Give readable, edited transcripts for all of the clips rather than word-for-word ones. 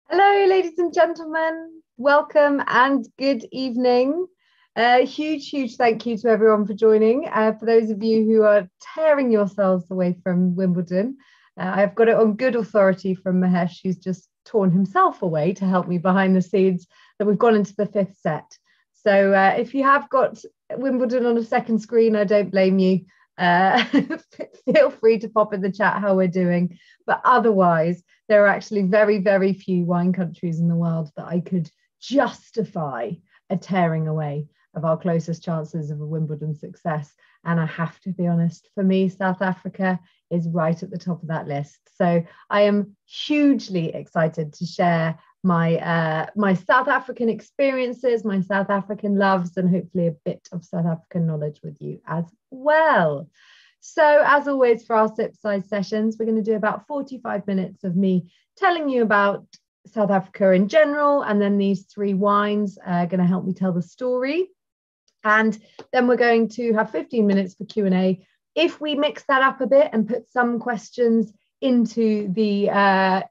Hello, ladies and gentlemen. Welcome and good evening. Huge thank you to everyone for joining. For those of you who are tearing yourselves away from Wimbledon, I've got it on good authority from Mahesh, who's just torn himself away to help me behind the scenes, that we've gone into the fifth set. So if you have got Wimbledon on a second screen, I don't blame you. Feel free to pop in the chat how we're doing. But otherwise, there are actually very few wine countries in the world that I could justify a tearing away of our closest chances of a Wimbledon success. And I have to be honest, for me, South Africa is right at the top of that list. So I am hugely excited to share my South African experiences, my South African loves, and hopefully a bit of South African knowledge with you as well. So as always, for our sip size sessions, we're going to do about 45 minutes of me telling you about South Africa in general, and then these three wines are going to help me tell the story. And then we're going to have 15 minutes for Q&A. If we mix that up a bit and put some questions into the,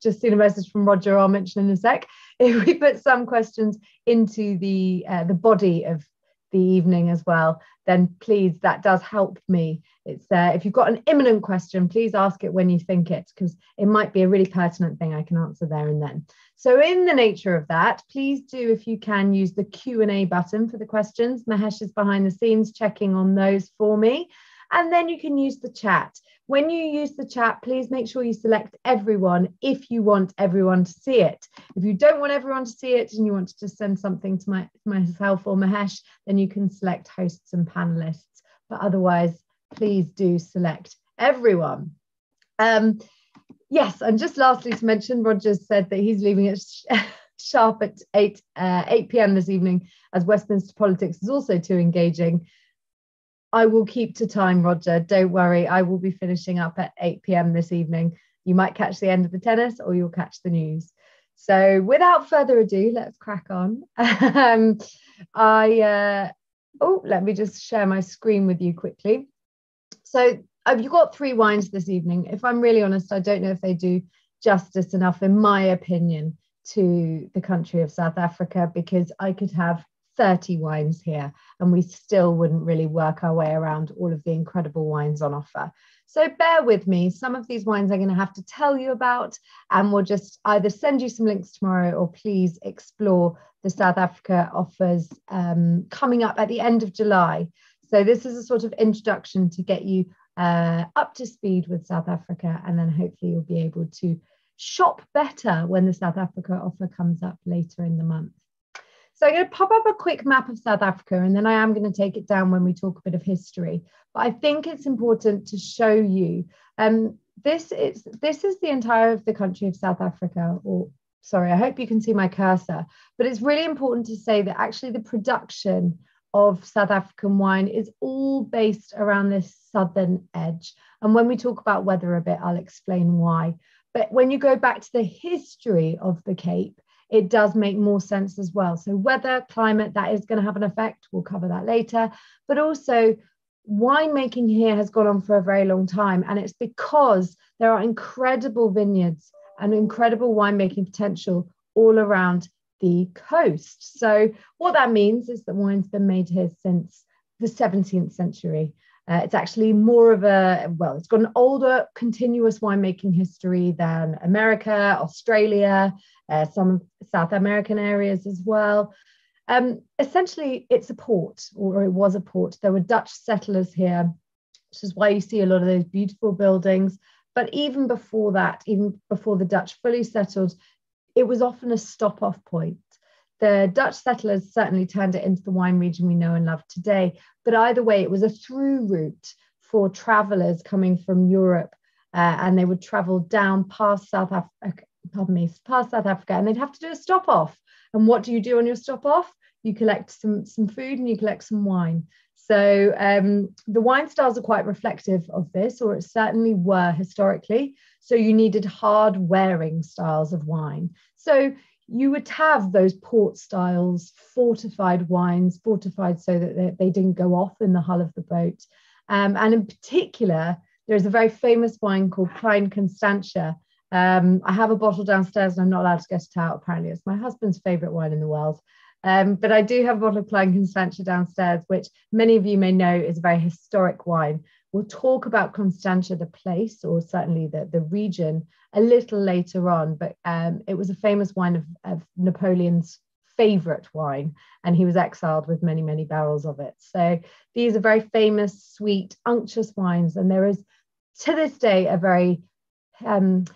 just seen a message from Roger, I'll mention in a sec. If we put some questions into the body of the evening as well, then please, that does help me. It's if you've got an imminent question, please ask it when you think it, because it might be a really pertinent thing I can answer there and then. So in the nature of that, please do, if you can, use the Q&A button for the questions. Mahesh is behind the scenes checking on those for me. And then you can use the chat. When you use the chat, please make sure you select everyone if you want everyone to see it. If you don't want everyone to see it and you want to just send something to myself or Mahesh, then you can select hosts and panelists. But otherwise, please do select everyone. Yes, and just lastly to mention, Roger said that he's leaving it sharp at 8 p.m. this evening, as Westminster politics is also too engaging. I will keep to time, Roger. Don't worry. I will be finishing up at 8 p.m. this evening. You might catch the end of the tennis or you'll catch the news. So without further ado, let's crack on. Let me just share my screen with you quickly. So you've got three wines this evening. If I'm really honest, I don't know if they do justice enough, in my opinion, to the country of South Africa, because I could have 30 wines here and we still wouldn't really work our way around all of the incredible wines on offer. So bear with me. Some of these wines I'm going to have to tell you about, and we'll just either send you some links tomorrow or please explore the South Africa offers coming up at the end of July. So this is a sort of introduction to get you up to speed with South Africa, and then hopefully you'll be able to shop better when the South Africa offer comes up later in the month. So I'm going to pop up a quick map of South Africa, and then I am going to take it down when we talk a bit of history. But I think it's important to show you, this is the entire of the country of South Africa, or sorry, I hope you can see my cursor, but it's really important to say that actually the production of South African wine is all based around this southern edge. And when we talk about weather a bit, I'll explain why. But when you go back to the history of the Cape, it does make more sense as well. So weather, climate, that is going to have an effect. We'll cover that later. But also winemaking here has gone on for a very long time. And it's because there are incredible vineyards and incredible winemaking potential all around the coast. So what that means is that wine's been made here since the 17th century. It's actually more of it's got an older continuous winemaking history than America, Australia, some South American areas as well. Essentially, it's a port, or it was a port. There were Dutch settlers here, which is why you see a lot of those beautiful buildings. But even before that, even before the Dutch fully settled, it was often a stop-off point. The Dutch settlers certainly turned it into the wine region we know and love today. But either way, it was a through route for travelers coming from Europe, and they would travel down past South Africa, and they'd have to do a stop off. And what do you do on your stop off? You collect some food and you collect some wine. So the wine styles are quite reflective of this, or it certainly were historically. So you needed hard wearing styles of wine. So you would have those port styles, fortified wines, fortified so that they didn't go off in the hull of the boat. And in particular, there's a very famous wine called Klein Constantia, I have a bottle downstairs and I'm not allowed to get it out. Apparently, it's my husband's favorite wine in the world. But I do have a bottle of Klein Constantia downstairs, which many of you may know is a very historic wine. We'll talk about Constantia, the place, or certainly the region, a little later on. But it was a famous wine of Napoleon's favorite wine, and he was exiled with many, many barrels of it. So these are very famous, sweet, unctuous wines. And there is, to this day, a very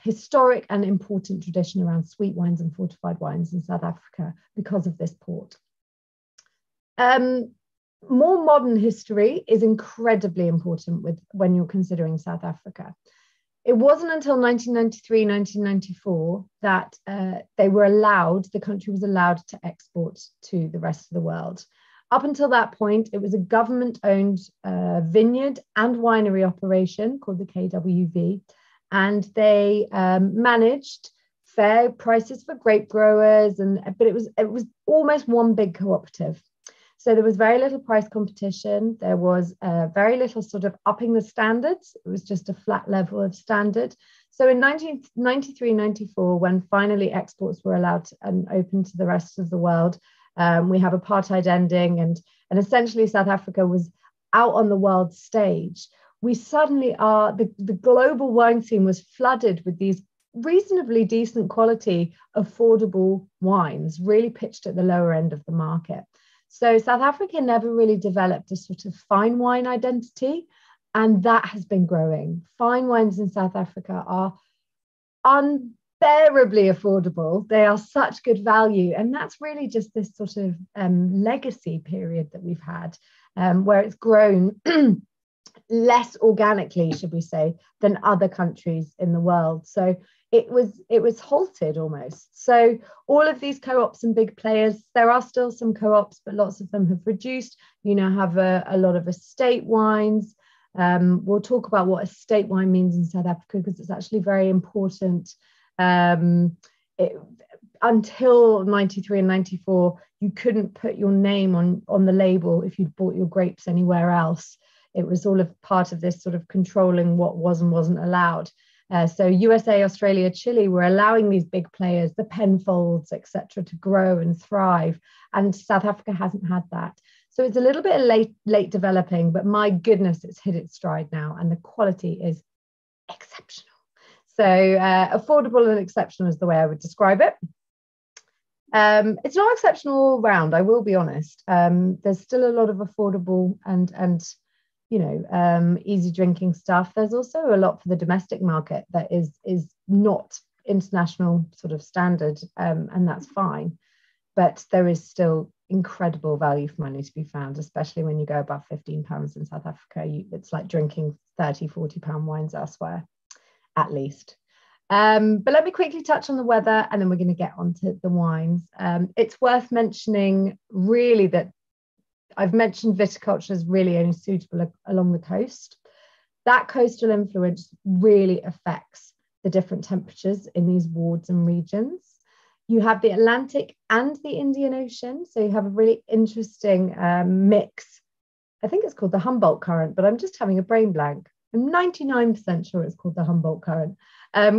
historic and important tradition around sweet wines and fortified wines in South Africa because of this port. More modern history is incredibly important when you're considering South Africa. It wasn't until 1993, 1994 that the country was allowed to export to the rest of the world. Up until that point, it was a government-owned vineyard and winery operation called the KWV, and they managed fair prices for grape growers, but it was almost one big cooperative. So there was very little price competition. There was very little sort of upping the standards. It was just a flat level of standard. So in 1993, 94, when finally exports were allowed and open to the rest of the world, we have apartheid ending, and essentially South Africa was out on the world stage. We suddenly the global wine scene was flooded with these reasonably decent quality, affordable wines, really pitched at the lower end of the market. So South Africa never really developed a sort of fine wine identity, and that has been growing. Fine wines in South Africa are unbearably affordable. They are such good value, and that's really just this sort of legacy period that we've had, where it's grown less organically, should we say, than other countries in the world. So it was halted almost. So all of these co-ops and big players, there are still some co-ops, but lots of them have reduced. You now have a lot of estate wines. We'll talk about what estate wine means in South Africa, because it's actually very important. Until 93 and 94, you couldn't put your name on the label if you'd bought your grapes anywhere else. It was all of part of this sort of controlling what was and wasn't allowed. So USA, Australia, Chile were allowing these big players, the Penfolds, etc., to grow and thrive. And South Africa hasn't had that. So it's a little bit late developing, but my goodness, it's hit its stride now, and the quality is exceptional. So affordable and exceptional is the way I would describe it. It's not exceptional all round, I will be honest. There's still a lot of affordable and easy drinking stuff. There's also a lot for the domestic market that is not international sort of standard, and that's fine. But there is still incredible value for money to be found, especially when you go above £15 in South Africa. It's like drinking £30-40 wines elsewhere, at least. But let me quickly touch on the weather, and then we're going to get onto the wines. It's worth mentioning really that I've mentioned viticulture is really only suitable along the coast. That coastal influence really affects the different temperatures in these wards and regions. You have the Atlantic and the Indian Ocean, so you have a really interesting mix. I think it's called the Humboldt Current, but I'm just having a brain blank. I'm 99% sure it's called the Humboldt Current,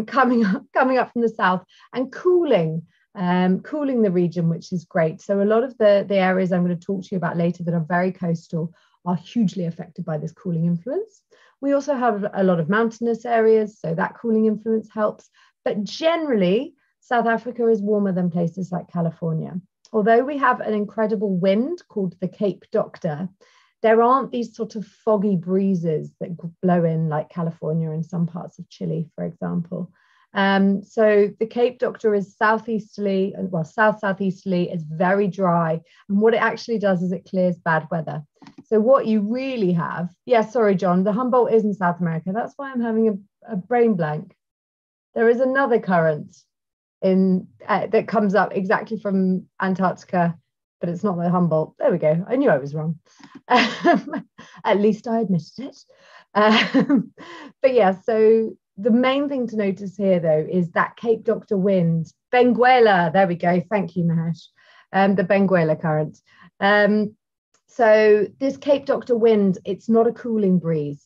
coming up from the south and cooling the region, which is great. So a lot of the areas I'm going to talk to you about later that are very coastal are hugely affected by this cooling influence. We also have a lot of mountainous areas, so that cooling influence helps. But generally, South Africa is warmer than places like California. Although we have an incredible wind called the Cape Doctor, there aren't these sort of foggy breezes that blow in like California and some parts of Chile, for example. So the Cape Doctor is southeasterly, well, south-southeasterly. It's very dry. And what it actually does is it clears bad weather. So what you really have, sorry, John, the Humboldt is in South America. That's why I'm having a brain blank. There is another current that comes up exactly from Antarctica, but it's not the Humboldt. There we go. I knew I was wrong. At least I admitted it. But yeah, so the main thing to notice here, though, is that Cape Doctor wind, Benguela. There we go. Thank you, Mahesh. The Benguela current. So this Cape Doctor wind, it's not a cooling breeze.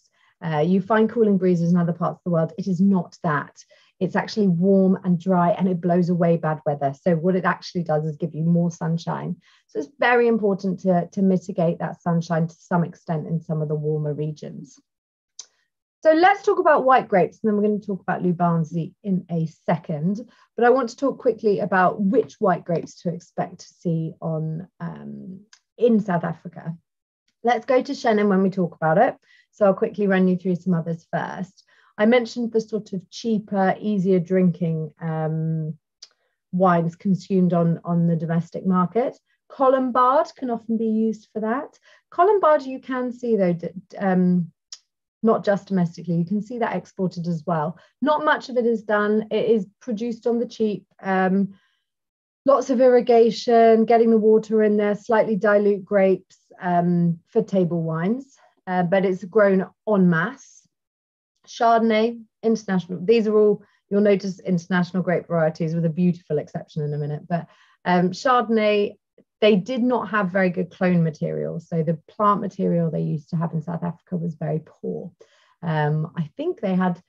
You find cooling breezes in other parts of the world. It is not that. It's actually warm and dry, and it blows away bad weather. So what it actually does is give you more sunshine. So it's very important to mitigate that sunshine to some extent in some of the warmer regions. So let's talk about white grapes, and then we're going to talk about Lubanzi in a second. But I want to talk quickly about which white grapes to expect to see on in South Africa. Let's go to Chenin when we talk about it. So I'll quickly run you through some others first. I mentioned the sort of cheaper, easier drinking wines consumed on the domestic market. Colombard can often be used for that. Colombard, you can see though, not just domestically, you can see that exported as well. Not much of it is done. It is produced on the cheap. Lots of irrigation, getting the water in there, slightly dilute grapes for table wines, but it's grown en masse. Chardonnay, international. These are all, you'll notice, international grape varieties with a beautiful exception in a minute. But Chardonnay, they did not have very good clone material. So the plant material they used to have in South Africa was very poor. I think they had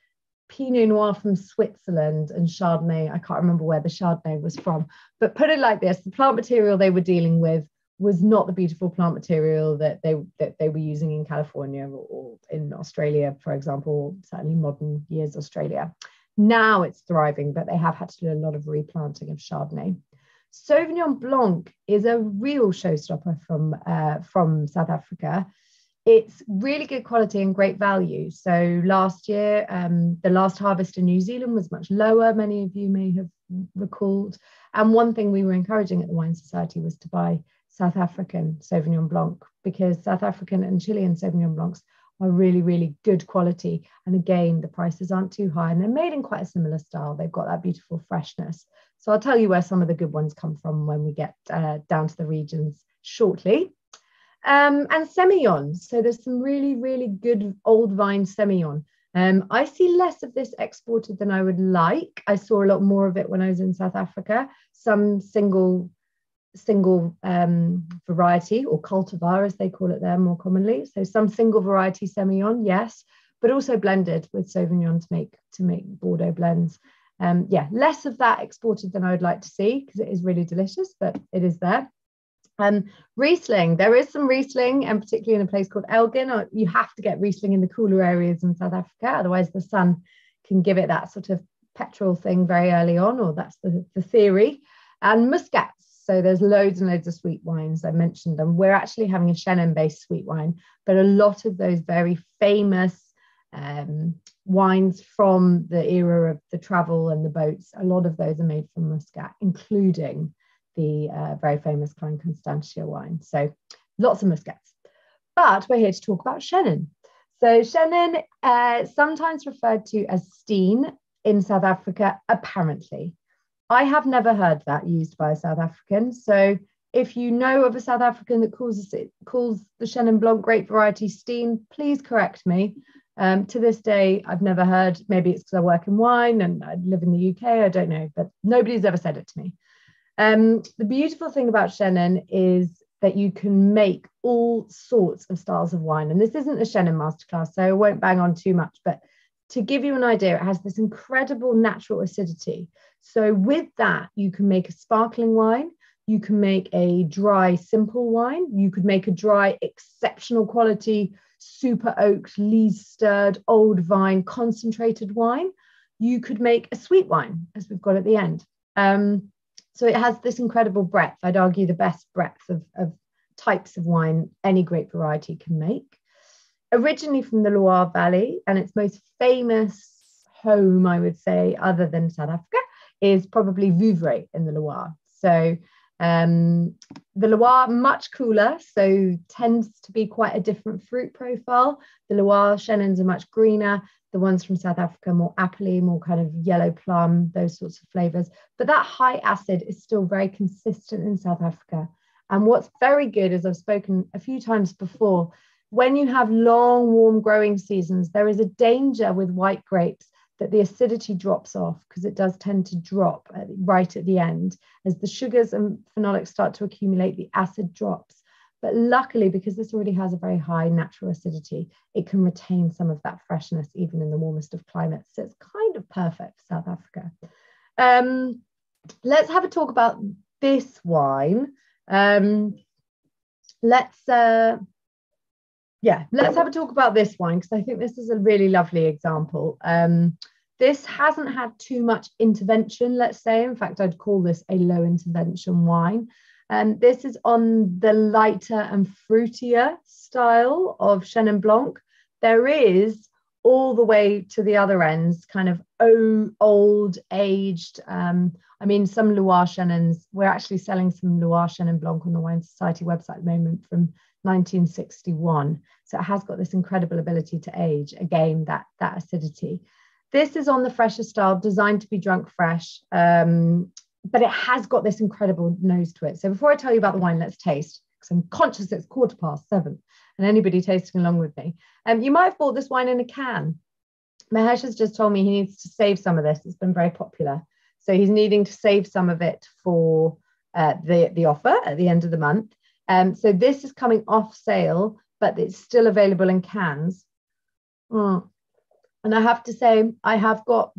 Pinot Noir from Switzerland and Chardonnay. I can't remember where the Chardonnay was from. But put it like this, the plant material they were dealing with was not the beautiful plant material that they were using in California or in Australia, for example, certainly modern years Australia. Now it's thriving, but they have had to do a lot of replanting of Chardonnay. Sauvignon Blanc is a real showstopper from South Africa. It's really good quality and great value. So last year, the last harvest in New Zealand was much lower. Many of you may have recalled. And one thing we were encouraging at the Wine Society was to buy South African Sauvignon Blanc, because South African and Chilean Sauvignon Blancs are really, really good quality. And again, the prices aren't too high, and they're made in quite a similar style. They've got that beautiful freshness. So I'll tell you where some of the good ones come from when we get down to the regions shortly. And Semillon. So there's some really, really good old vine Semillon. I see less of this exported than I would like. I saw a lot more of it when I was in South Africa. Some single variety, or cultivar as they call it there more commonly. So some single variety Semillon, yes, but also blended with Sauvignon to make Bordeaux blends. Yeah, less of that exported than I would like to see, because it is really delicious, but it is there. Riesling, there is some Riesling, and particularly in a place called Elgin. You have to get Riesling in the cooler areas in South Africa, otherwise the sun can give it that sort of petrol thing very early on, or that's the theory. And Muscats. So there's loads and loads of sweet wines. I mentioned them. We're actually having a Chenin-based sweet wine, but a lot of those very famous wines from the era of the travel and the boats, a lot of those are made from Muscat, including the very famous Klein Constantia wine. So lots of Muscats. But we're here to talk about Chenin. So Chenin, sometimes referred to as Steen in South Africa, apparently. I have never heard that used by a South African. So if you know of a South African that calls the Chenin Blanc grape variety Steen, please correct me. To this day, I've never heard. Maybe it's because I work in wine and I live in the UK. I don't know, but nobody's ever said it to me. The beautiful thing about Chenin is that you can make all sorts of styles of wine. And this isn't a Chenin masterclass, so I won't bang on too much. But to give you an idea, it has this incredible natural acidity. So with that, you can make a sparkling wine. You can make a dry, simple wine. You could make a dry, exceptional quality, super oaked, lees stirred, old vine, concentrated wine. You could make a sweet wine, as we've got at the end. So it has this incredible breadth. I'd argue the best breadth of types of wine any grape variety can make. Originally from the Loire Valley, and its most famous home, I would say, other than South Africa, is probably Vouvray in the Loire. So the Loire, much cooler, so tends to be quite a different fruit profile. The Loire Chenins are much greener. The ones from South Africa, more appley, more kind of yellow plum, those sorts of flavors. But that high acid is still very consistent in South Africa. And what's very good, as I've spoken a few times before, when you have long, warm growing seasons, there is a danger with white grapes that the acidity drops off, because it does tend to drop right at the end. As the sugars and phenolics start to accumulate, the acid drops. But luckily, because this already has a very high natural acidity, it can retain some of that freshness even in the warmest of climates. So it's kind of perfect for South Africa. Let's have a talk about this wine. Let's have a talk about this wine, because I think this is a really lovely example. This hasn't had too much intervention, let's say. In fact, I'd call this a low intervention wine. This is on the lighter and fruitier style of Chenin Blanc. There is all the way to the other ends, kind of old, aged. I mean, some Loire Chenins, we're actually selling some Loire Chenin Blanc on the Wine Society website at the moment from 1961. So it has got this incredible ability to age, again, that acidity. This is on the fresher style, designed to be drunk fresh, but it has got this incredible nose to it. So before I tell you about the wine, let's taste, because I'm conscious it's 7:15 and anybody tasting along with me. You might have bought this wine in a can. Mahesh has just told me he needs to save some of this. It's been very popular. So he's needing to save some of it for the offer at the end of the month. So this is coming off sale, but it's still available in cans. And I have to say, I have got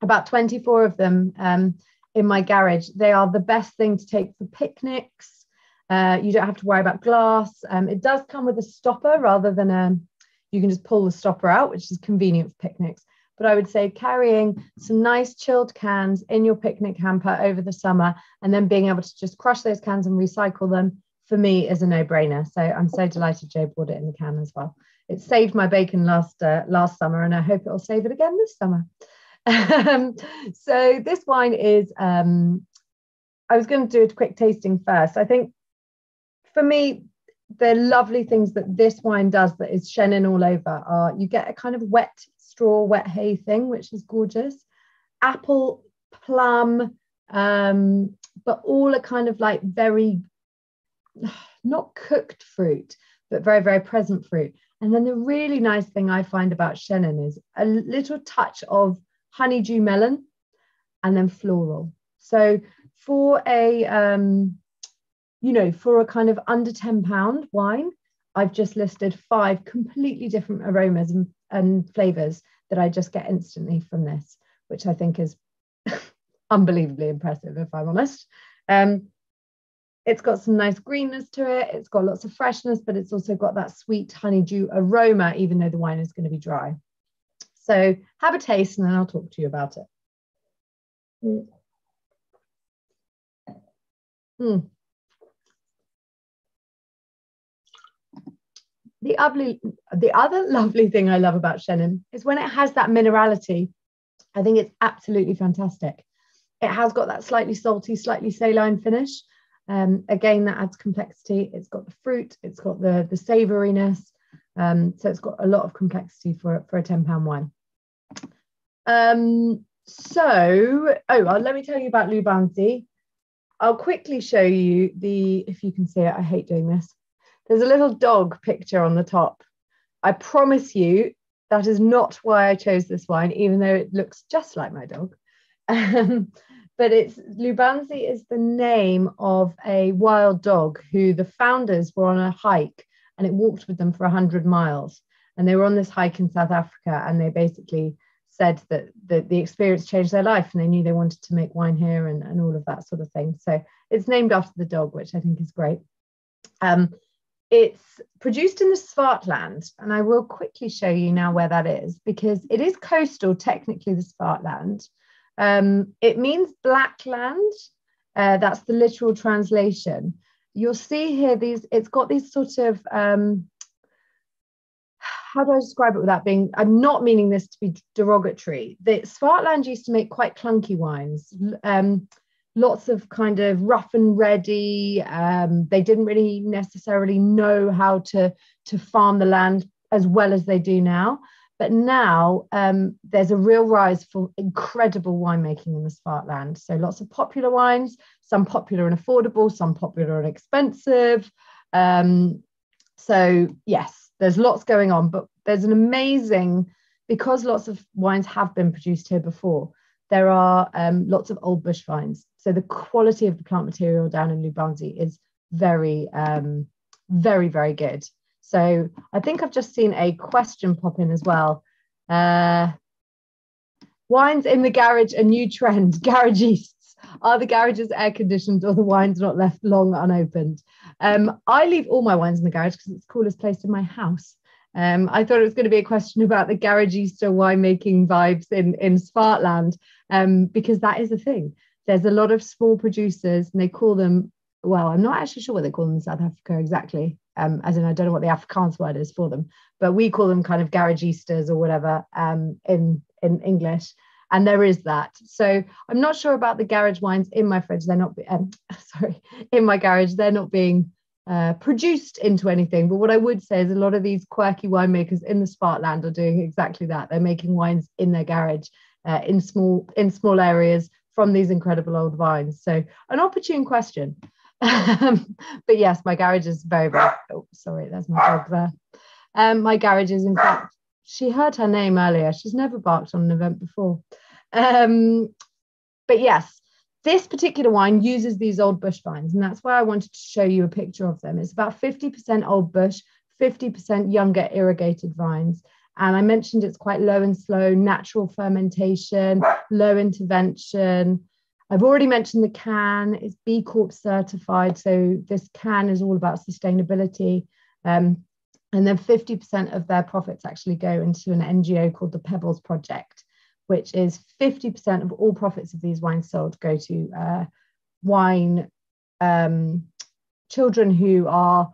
about 24 of them in my garage. They are the best thing to take for picnics. You don't have to worry about glass. It does come with a stopper rather than you can just pull the stopper out, which is convenient for picnics. But I would say carrying some nice chilled cans in your picnic hamper over the summer and then being able to just crush those cans and recycle them, for me, is a no-brainer. So I'm so delighted Joe bought it in the can as well. It saved my bacon last summer, and I hope it'll save it again this summer. So this wine is, I was going to do a quick tasting first. I think for me, the lovely things that this wine does that is Chenin all over are you get a kind of wet straw, wet hay thing, which is gorgeous. Apple, plum, but all a kind of like very, not cooked fruit, but very, very present fruit. And then the really nice thing I find about Chenin is a little touch of honeydew melon and then floral. So for a, for a kind of under £10 wine, I've just listed 5 completely different aromas and flavors that I just get instantly from this, which I think is unbelievably impressive, if I'm honest. It's got some nice greenness to it. It's got lots of freshness, but it's also got that sweet honeydew aroma, even though the wine is going to be dry. So have a taste and then I'll talk to you about it. The other lovely thing I love about Chenin is when it has that minerality. I think it's absolutely fantastic. It has got that slightly salty, slightly saline finish. Again, that adds complexity. It's got the fruit, it's got the savouriness. So it's got a lot of complexity for a £10 wine. Let me tell you about Lubanzi. I'll quickly show you if you can see it. I hate doing this. There's a little dog picture on the top. I promise you that is not why I chose this wine, even though it looks just like my dog. But Lubanzi is the name of a wild dog who the founders were on a hike and it walked with them for 100 miles. And they were on this hike in South Africa and they basically said that the experience changed their life and they knew they wanted to make wine here and all of that sort of thing. So it's named after the dog, which I think is great. It's produced in the Swartland, and I will quickly show you now where that is because it is coastal, technically, the Swartland. It means black land. That's the literal translation. You'll see here it's got these sort of, how do I describe it without being, I'm not meaning this to be derogatory. The Swartland used to make quite clunky wines. Lots of kind of rough and ready. They didn't really necessarily know how to farm the land as well as they do now. But now there's a real rise for incredible winemaking in the Swartland. So lots of popular wines, some popular and affordable, some popular and expensive. So yes, there's lots going on, but there's an amazing, because lots of wines have been produced here before, there are lots of old bush vines. So the quality of the plant material down in Lubanzi is very, very, very good. So I think I've just seen a question pop in as well. Wines in the garage, a new trend, garage yeasts. Are the garages air conditioned or the wines not left long unopened? I leave all my wines in the garage because it's the coolest place in my house. I thought it was going to be a question about the garagista winemaking vibes in Swartland, because that is a thing. There's a lot of small producers and they call them, well, I'm not actually sure what they call them in South Africa exactly, as in I don't know what the Afrikaans word is for them, but we call them kind of garagistas or whatever in English. And there is that. So I'm not sure about the garage wines in my fridge. They're not, in my garage, they're not being produced into anything. But what I would say is a lot of these quirky winemakers in the Swartland are doing exactly that. They're making wines in their garage in small areas from these incredible old vines. So an opportune question. But yes, my garage is very, very, oh, sorry, there's my dog there. My garage is, in fact, she heard her name earlier. She's never barked on an event before. But yes, this particular wine uses these old bush vines, and that's why I wanted to show you a picture of them. It's about 50% old bush, 50% younger irrigated vines. And I mentioned it's quite low and slow, natural fermentation, low intervention. I've already mentioned the can. It's B Corp certified. So this can is all about sustainability. And then 50% of their profits actually go into an NGO called the Pebbles Project, which is 50% of all profits of these wines sold go to wine children who are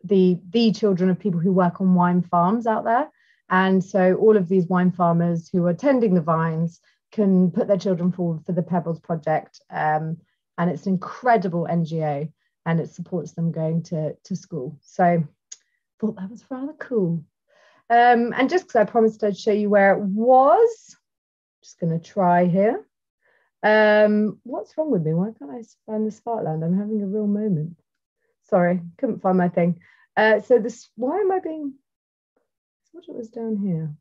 the children of people who work on wine farms out there. And so all of these wine farmers who are tending the vines can put their children forward for the Pebbles Project. And it's an incredible NGO and it supports them going to school. So thought that was rather cool. And just because I promised I'd show you where it was, just going to try here. What's wrong with me? Why can't I find the Swartland? I'm having a real moment. Sorry, couldn't find my thing. So this, why am I being, I thought it was down here.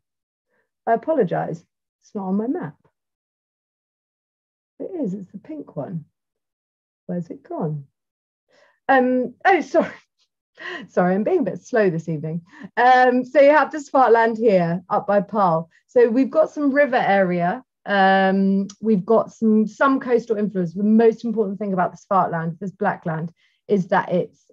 I apologize. It's not on my map. It is, it's the pink one. Where's it gone? Oh, sorry. Sorry, I'm being a bit slow this evening. So you have the Swartland here up by Paarl. So we've got some river area. We've got some coastal influence. The most important thing about the Swartland, this black land, is that it's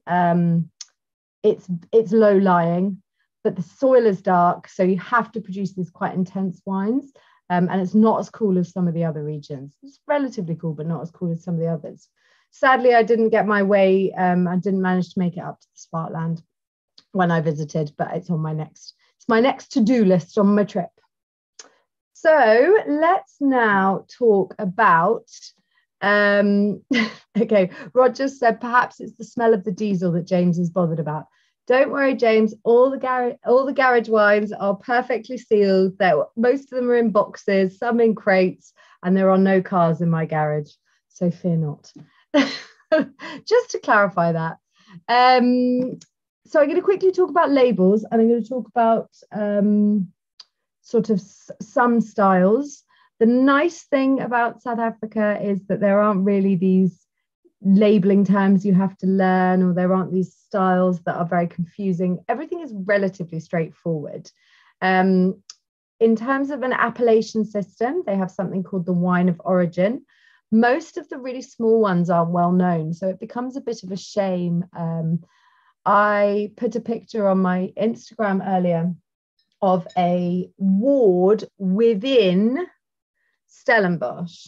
low lying, but the soil is dark. So you have to produce these quite intense wines. And it's not as cool as some of the other regions. It's relatively cool, but not as cool as some of the others. Sadly, I didn't get my way. I didn't manage to make it up to the Swartland when I visited, but it's on my next to-do list on my trip. So let's now talk about, okay, Roger said perhaps it's the smell of the diesel that James is bothered about. Don't worry, James, all the garage wines are perfectly sealed. Most of them are in boxes, some in crates, and there are no cars in my garage, so fear not. Just to clarify that. So I'm going to quickly talk about labels, and I'm going to talk about sort of some styles. The nice thing about South Africa is that there aren't really these labeling terms you have to learn, or there aren't these styles that are very confusing. Everything is relatively straightforward. In terms of an appellation system, they have something called the wine of origin. Most of the really small ones are well known, so it becomes a bit of a shame. I put a picture on my Instagram earlier of a ward within Stellenbosch,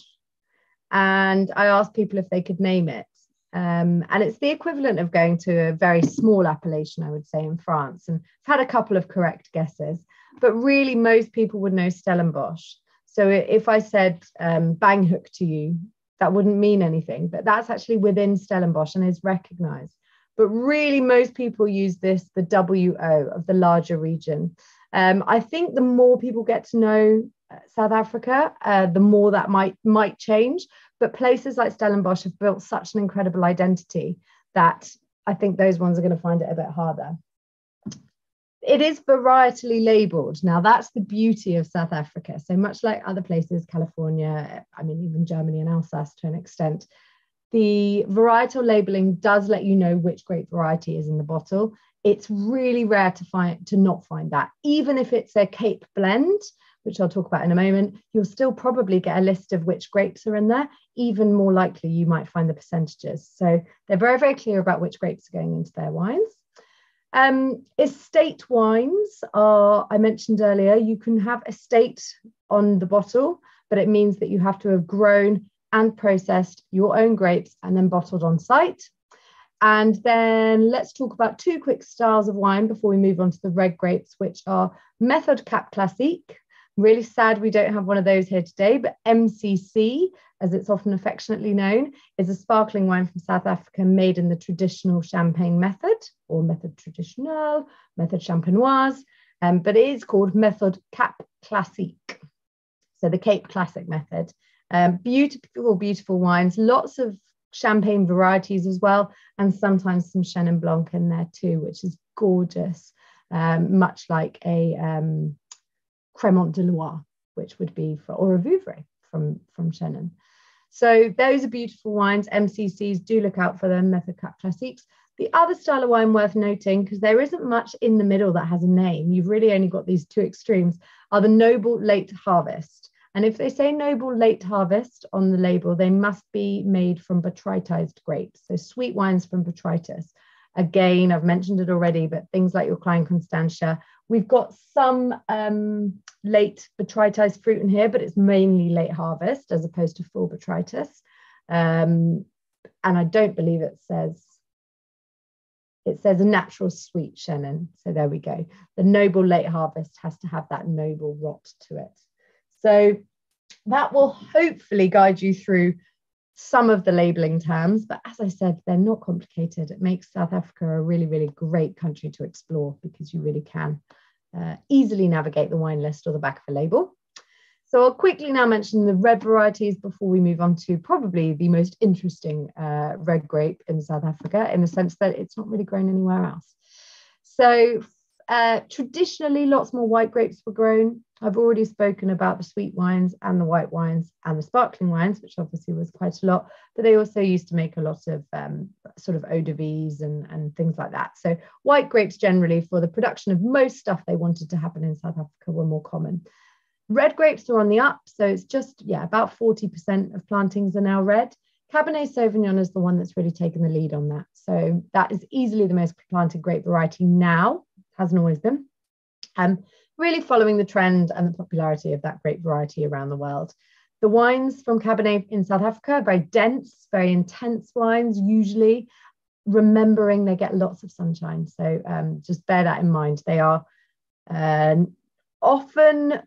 and I asked people if they could name it. And it's the equivalent of going to a very small appellation, I would say, in France. And I've had a couple of correct guesses, but really most people would know Stellenbosch. So if I said Banghoek to you, that wouldn't mean anything, but that's actually within Stellenbosch and is recognized. But really most people use the WO of the larger region. I think the more people get to know South Africa, the more that might change. But places like Stellenbosch have built such an incredible identity that I think those ones are going to find it a bit harder. It is varietally labeled. Now, that's the beauty of South Africa. So much like other places, California, I mean, even Germany and Alsace to an extent, the varietal labeling does let you know which grape variety is in the bottle. It's really rare to not find that. Even if it's a Cape blend, which I'll talk about in a moment, you'll still probably get a list of which grapes are in there. Even more likely, you might find the percentages. So they're very, very clear about which grapes are going into their wines. Estate wines are, I mentioned earlier, you can have estate on the bottle, but it means that you have to have grown and processed your own grapes and then bottled on site. And then let's talk about two quick styles of wine before we move on to the red grapes, which are Méthode Cap Classique. Really sad we don't have one of those here today, but MCC, as it's often affectionately known, is a sparkling wine from South Africa made in the traditional champagne method, or méthode traditionnelle, méthode champenoise, but it is called Méthode Cap Classique, so the Cape Classic method. Beautiful, beautiful wines, lots of champagne varieties as well, and sometimes some Chenin Blanc in there too, which is gorgeous, much like a Crémant de Loire, which would be or a Vouvray from Chenin. So those are beautiful wines. MCCs, do look out for them, Méthode Cap Classiques. The other style of wine worth noting, because there isn't much in the middle that has a name, you've really only got these two extremes, are the Noble Late Harvest. And if they say Noble Late Harvest on the label, they must be made from botrytized grapes. So sweet wines from botrytis. Again, I've mentioned it already, but things like your Klein Constantia. We've got some late botrytized fruit in here, but it's mainly late harvest as opposed to full botrytis. And I don't believe it says a natural sweet Chenin. So there we go. The Noble Late Harvest has to have that noble rot to it. So that will hopefully guide you through some of the labeling terms, but as I said, they're not complicated. It makes South Africa a really, really great country to explore because you really can easily navigate the wine list or the back of a label. So I'll quickly now mention the red varieties before we move on to probably the most interesting red grape in South Africa, in the sense that it's not really grown anywhere else. So traditionally, lots more white grapes were grown. I've already spoken about the sweet wines and the white wines and the sparkling wines, which obviously was quite a lot, but they also used to make a lot of sort of eau de vies and things like that. So white grapes generally for the production of most stuff they wanted to happen in South Africa were more common. Red grapes are on the up, so it's just, about 40% of plantings are now red. Cabernet Sauvignon is the one that's really taken the lead on that. So that is easily the most planted grape variety now, hasn't always been. Really following the trend and the popularity of that grape variety around the world. The wines from Cabernet in South Africa are very dense, very intense wines, usually, remembering they get lots of sunshine. So just bear that in mind. They are often,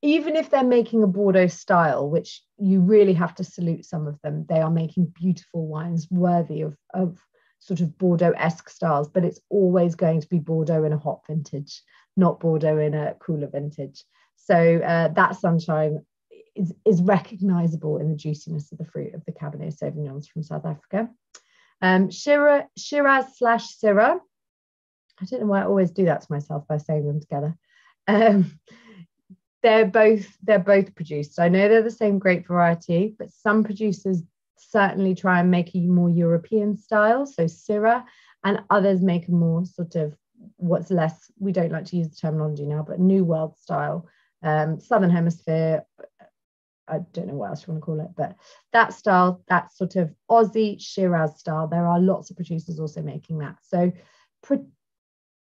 even if they're making a Bordeaux style, which you really have to salute some of them, they are making beautiful wines worthy of sort of Bordeaux-esque styles, but it's always going to be Bordeaux in a hot vintage, not Bordeaux in a cooler vintage. So that sunshine is recognizable in the juiciness of the fruit of the Cabernet Sauvignons from South Africa. Shiraz/Syrah. I don't know why I always do that to myself by saying them together. They're both produced. I know they're the same grape variety, but some producers certainly try and make a more European style, so Syrah, and others make a more sort of what's less, we don't like to use the terminology now, but New World style, Southern Hemisphere, I don't know what else you want to call it, but that style, that sort of Aussie Shiraz style, there are lots of producers also making that. So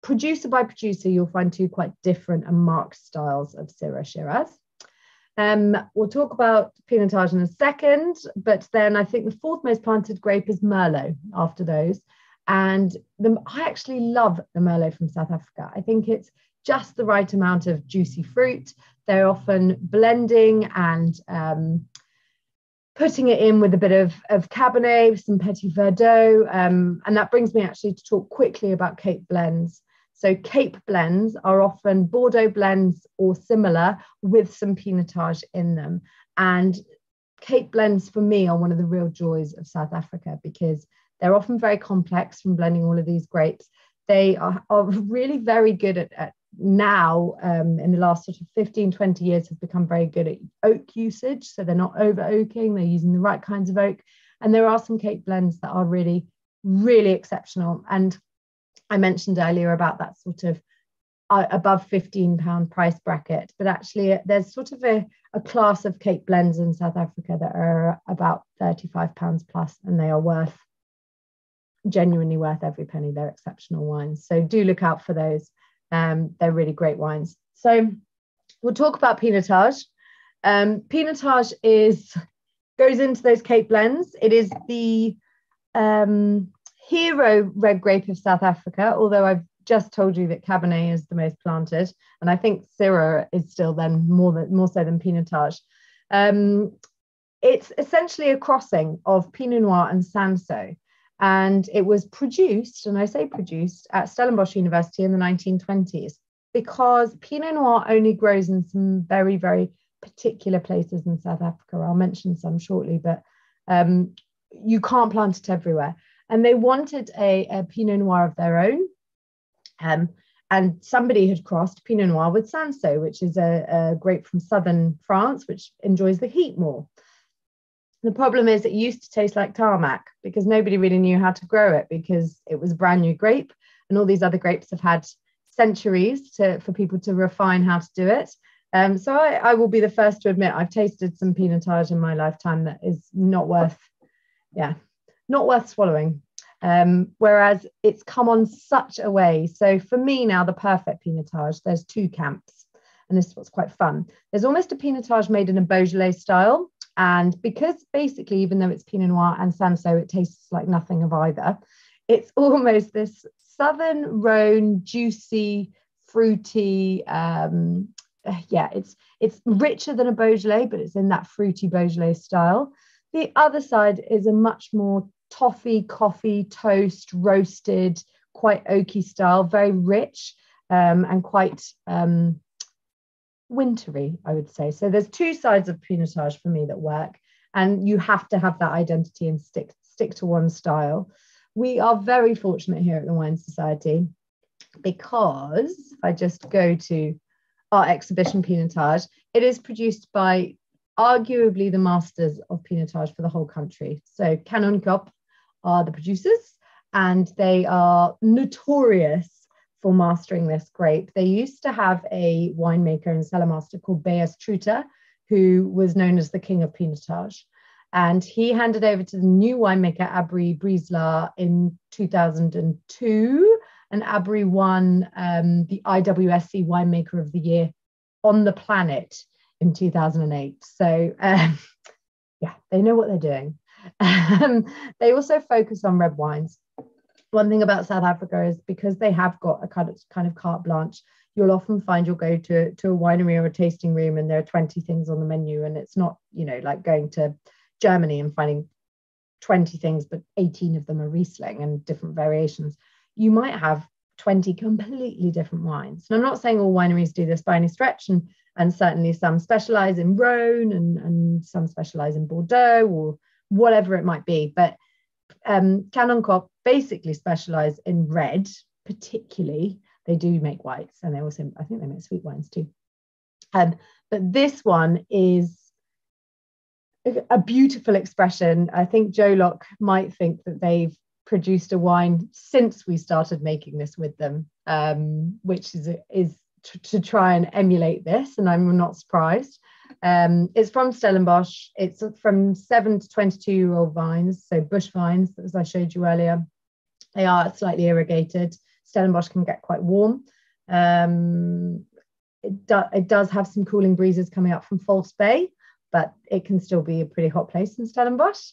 producer by producer, you'll find two quite different and marked styles of Syrah Shiraz. We'll talk about Pinotage in a second, but then I think the fourth most planted grape is Merlot after those. And I actually love the Merlot from South Africa. I think it's just the right amount of juicy fruit. They're often blending and putting it in with a bit of Cabernet, some Petit Verdot. And that brings me actually to talk quickly about Cape blends. So Cape blends are often Bordeaux blends or similar with some Pinotage in them. And Cape blends for me are one of the real joys of South Africa because they're often very complex from blending all of these grapes. They are really very good at now in the last sort of 15-20 years have become very good at oak usage. So they're not over oaking, they're using the right kinds of oak. And there are some Cape blends that are really, really exceptional. And I mentioned earlier about that sort of above £15 price bracket, but actually there's sort of a class of Cape blends in South Africa that are about £35 plus, and they are genuinely worth every penny. They're exceptional wines, so do look out for those. They're really great wines. So we'll talk about Pinotage. Pinotage goes into those Cape blends. It is the hero red grape of South Africa, although I've just told you that Cabernet is the most planted, and I think Syrah is still then more so than Pinotage. It's essentially a crossing of Pinot Noir and Sanso, and it was produced, and I say produced, at Stellenbosch University in the 1920s, because Pinot Noir only grows in some very, very particular places in South Africa. I'll mention some shortly, but you can't plant it everywhere. And they wanted a Pinot Noir of their own. And somebody had crossed Pinot Noir with Sanso, which is a grape from southern France, which enjoys the heat more. The problem is it used to taste like tarmac because nobody really knew how to grow it, because it was a brand new grape, and all these other grapes have had centuries for people to refine how to do it. So I will be the first to admit I've tasted some Pinotage in my lifetime that is not worth swallowing. Whereas it's come on such a way. So for me now, the perfect Pinotage, there's two camps, and this is what's quite fun. There's almost a Pinotage made in a Beaujolais style, and because basically, even though it's Pinot Noir and Sanso, it tastes like nothing of either. It's almost this southern Rhone, juicy, fruity. It's richer than a Beaujolais, but it's in that fruity Beaujolais style. The other side is a much more toffee, coffee, toast, roasted, quite oaky style, very rich and quite wintry, I would say. So there's two sides of Pinotage for me that work, and you have to have that identity and stick to one style. We are very fortunate here at the Wine Society, because if I just go to our exhibition Pinotage, it is produced by arguably the masters of Pinotage for the whole country. So Canon Cop are the producers, and they are notorious for mastering this grape. They used to have a winemaker and cellar master called Beyers Truter, who was known as the king of Pinotage. And he handed over to the new winemaker, Abri Briesla, in 2002. And Abri won the IWSC Winemaker of the Year on the planet in 2008. So they know what they're doing. They also focus on red wines. One thing about South Africa is because they have got a kind of carte blanche, you'll often find you'll go to a winery or a tasting room and there are 20 things on the menu, and it's not, like going to Germany and finding 20 things, but 18 of them are Riesling and different variations. You might have 20 completely different wines. And I'm not saying all wineries do this by any stretch, and certainly some specialize in Rhone and some specialize in Bordeaux or whatever it might be. But Canon Cop basically specialize in red, particularly. They do make whites, and they also, I think they make sweet wines too. But this one is a beautiful expression. I think Joe Locke might think that they've produced a wine since we started making this with them, which is to try and emulate this, and I'm not surprised. It's from Stellenbosch. It's from 7 to 22-year-old vines, so bush vines, as I showed you earlier. They are slightly irrigated. Stellenbosch can get quite warm. It does have some cooling breezes coming up from False Bay, but it can still be a pretty hot place in Stellenbosch.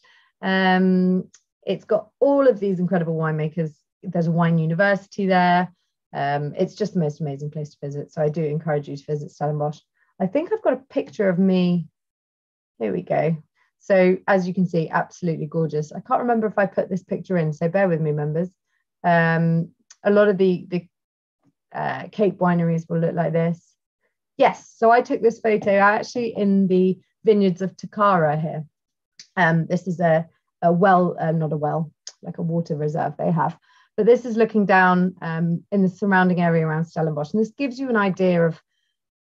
It's got all of these incredible winemakers. There's a wine university there. It's just the most amazing place to visit. So I do encourage you to visit Stellenbosch. I think I've got a picture of me. Here we go. So as you can see, absolutely gorgeous. I can't remember if I put this picture in, so bear with me, members. A lot of the Cape wineries will look like this. Yes, so I took this photo actually in the vineyards of Takara here. This is a well, not a well, like a water reserve they have. But this is looking down in the surrounding area around Stellenbosch. And this gives you an idea of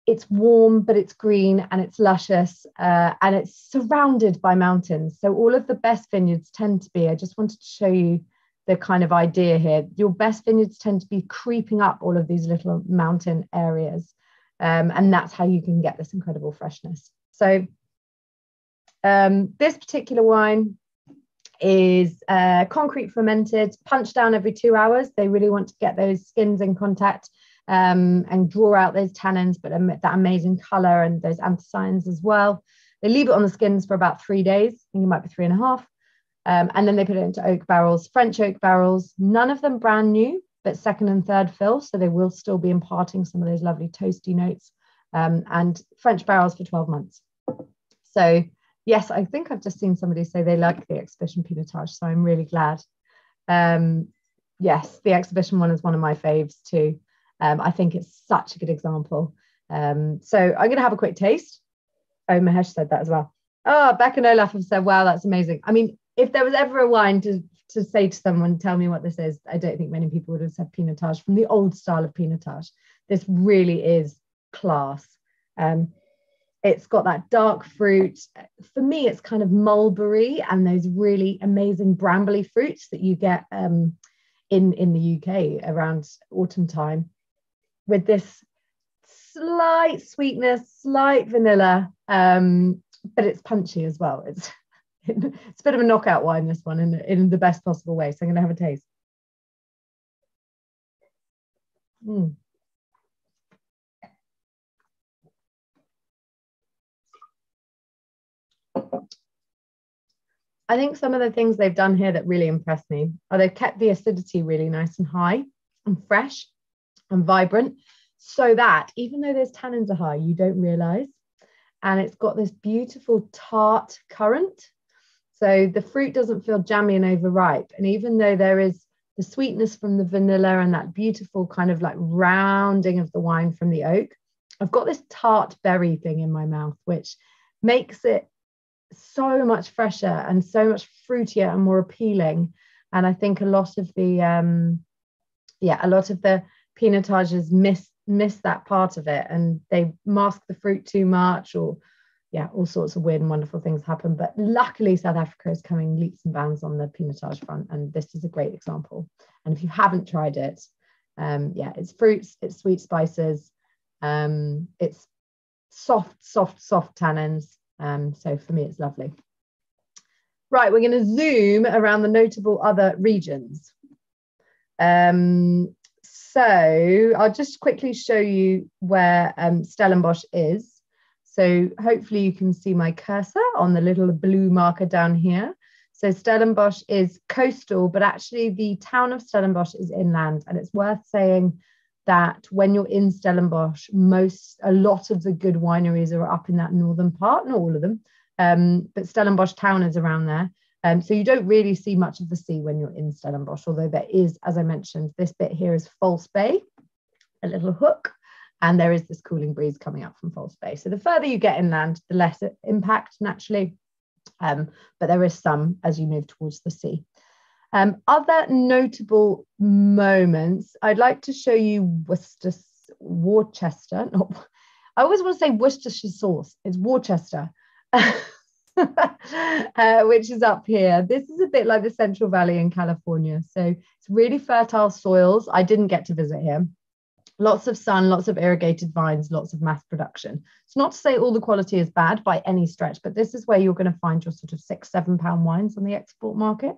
it's warm, but it's green and it's luscious and it's surrounded by mountains. So all of the best vineyards tend to be, I just wanted to show you the kind of idea here. Your best vineyards tend to be creeping up all of these little mountain areas. And that's how you can get this incredible freshness. So this particular wine is concrete fermented, punched down every 2 hours. They really want to get those skins in contact and draw out those tannins, but that amazing color and those anthocyanins as well. They leave it on the skins for about 3 days. I think it might be 3.5. And then they put it into oak barrels, French oak barrels, none of them brand new, but second and third fill. So they will still be imparting some of those lovely toasty notes, and French barrels for 12 months. So yes, I think I've just seen somebody say they like the exhibition Pinotage. So I'm really glad. Yes, the exhibition one is one of my faves too. I think it's such a good example. So I'm going to have a quick taste. Oh, Mahesh said that as well. Oh, Beck and Olaf have said, wow, that's amazing. I mean, if there was ever a wine to say to someone, tell me what this is, I don't think many people would have said Pinotage from the old style of Pinotage. This really is class. It's got that dark fruit. For me, it's kind of mulberry and those really amazing brambly fruits that you get in the UK around autumn time, with this slight sweetness, slight vanilla, but it's punchy as well. It's a bit of a knockout wine, this one, in the best possible way. So I'm going to have a taste. I think some of the things they've done here that really impress me are they've kept the acidity really nice and high and fresh and vibrant, so that even though those tannins are high, you don't realize. And it's got this beautiful tart currant. So the fruit doesn't feel jammy and overripe. And even though there is the sweetness from the vanilla and that beautiful kind of like rounding of the wine from the oak, I've got this tart berry thing in my mouth, which makes it so much fresher and so much fruitier and more appealing. And I think a lot of the Pinotages miss that part of it, and they mask the fruit too much, or all sorts of weird and wonderful things happen. But luckily South Africa is coming leaps and bounds on the Pinotage front, and this is a great example. And if you haven't tried it, it's fruits, it's sweet spices, it's soft tannins. So for me, it's lovely. Right, we're going to zoom around the notable other regions. So I'll just quickly show you where Stellenbosch is. So hopefully you can see my cursor on the little blue marker down here. So Stellenbosch is coastal, but actually the town of Stellenbosch is inland. And it's worth saying that when you're in Stellenbosch, a lot of the good wineries are up in that northern part, not all of them, but Stellenbosch town is around there. So you don't really see much of the sea when you're in Stellenbosch, although there is, as I mentioned, this bit here is False Bay, a little hook, and there is this cooling breeze coming up from False Bay. So the further you get inland, the less impact naturally, but there is some as you move towards the sea. Other notable moments, I'd like to show you Worcester. No, I always want to say Worcestershire sauce. It's Worcester. Which is up here. This is a bit like the Central Valley in California. So it's really fertile soils. I didn't get to visit here. Lots of sun, lots of irrigated vines, lots of mass production. It's not to say all the quality is bad by any stretch, but this is where you're going to find your sort of £6-7 wines on the export market.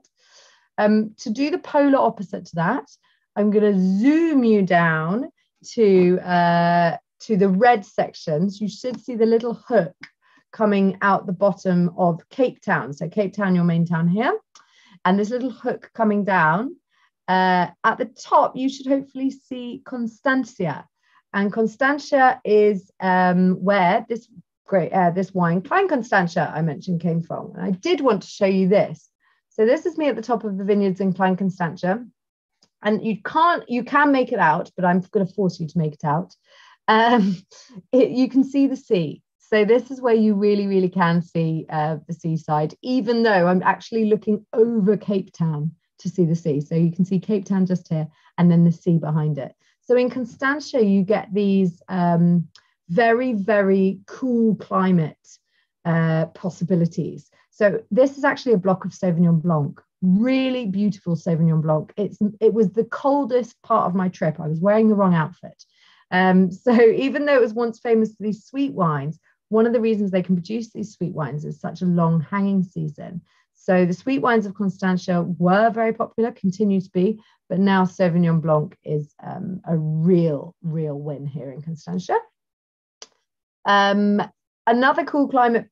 To do the polar opposite to that, I'm going to zoom you down to the red sections. You should see the little hook coming out the bottom of Cape Town. So Cape Town, your main town here, and this little hook coming down. At the top, you should hopefully see Constantia, and Constantia is where this wine, Klein Constantia, I mentioned came from. And I did want to show you this. So this is me at the top of the vineyards in Klein Constantia, and you can make it out, but I'm going to force you to make it out. You can see the sea. So this is where you really, really can see the seaside, even though I'm actually looking over Cape Town. to see the sea. So you can see Cape Town just here and then the sea behind it. So in Constantia, you get these very, very cool climate possibilities. So this is actually a block of Sauvignon Blanc, really beautiful Sauvignon Blanc. It was the coldest part of my trip. I was wearing the wrong outfit. So even though it was once famous for these sweet wines, one of the reasons they can produce these sweet wines is such a long hanging season. So the sweet wines of Constantia were very popular, continue to be, but now Sauvignon Blanc is a real win here in Constantia. Another cool climate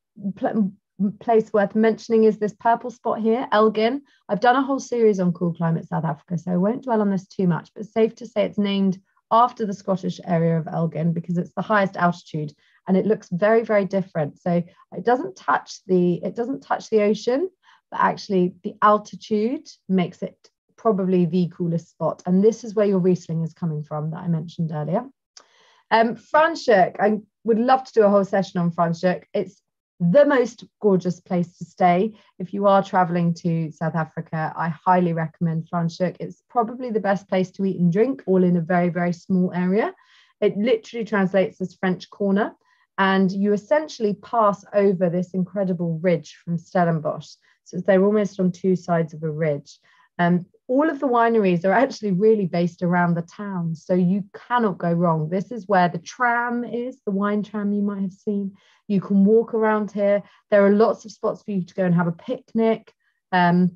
place worth mentioning is this purple spot here, Elgin. I've done a whole series on cool climate South Africa, so I won't dwell on this too much, but it's safe to say it's named after the Scottish area of Elgin because it's the highest altitude and it looks very, very different. So it doesn't touch the ocean, but actually the altitude makes it probably the coolest spot. And this is where your Riesling is coming from that I mentioned earlier. Franschhoek, I would love to do a whole session on Franschhoek. It's the most gorgeous place to stay. If you are traveling to South Africa, I highly recommend Franschhoek. It's probably the best place to eat and drink, all in a very, very small area. It literally translates as French corner. And you essentially pass over this incredible ridge from Stellenbosch. So they're almost on two sides of a ridge. All of the wineries are actually really based around the town. So you cannot go wrong. This is where the tram is, the wine tram you might have seen. You can walk around here. There are lots of spots for you to go and have a picnic. I've